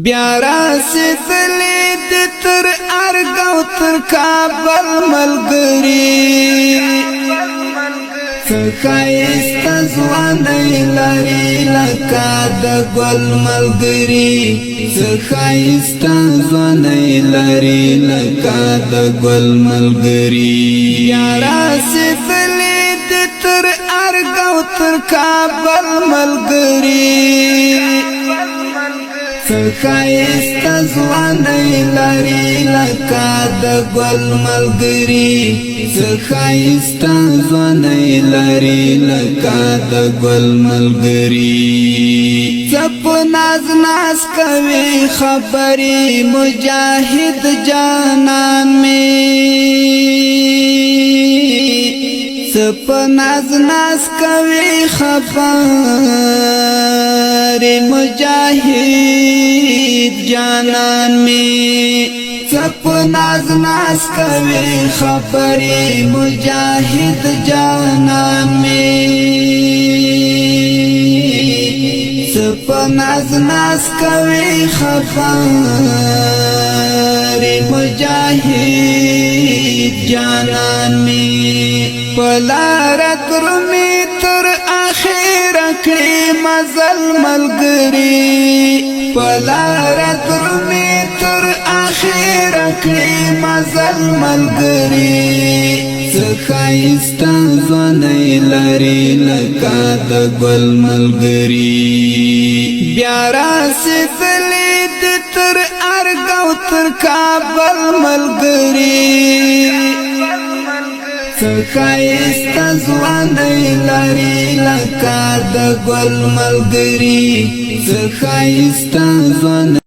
بیا رسیدلی دی تر ارګو تر کابل ملګری څخایست ځواني لري لکه د ګل ملګری څخایست ځواني لري لکه د ګل ملګری بیا رسیدلی دی تر ارګو تر کابل ملګری څخایست ځواني لري لکه د ګل ملګری څخایست ځواني لري لکه د ګل ملګری څپ ناز ناز کوي خبري مجاهد جانان می څپ ناز ناز کوي خبري مجاهد جانان می څپ ناز ناز کوي خبري مجاهد جانان می څپ ناز ناز کوي خبري مجاهد جانان می پلار درمی تر اخیر کړي مزل ملګری پلار درمی تر اخیر کړي مزل ملګری څخایست ځواني لري لکه د ګل ملګری بیا رسیدلی دی تر ارګو تر کابل ملګری څخایست ځواني لري لکه د ګل ملګری څخایست ځواني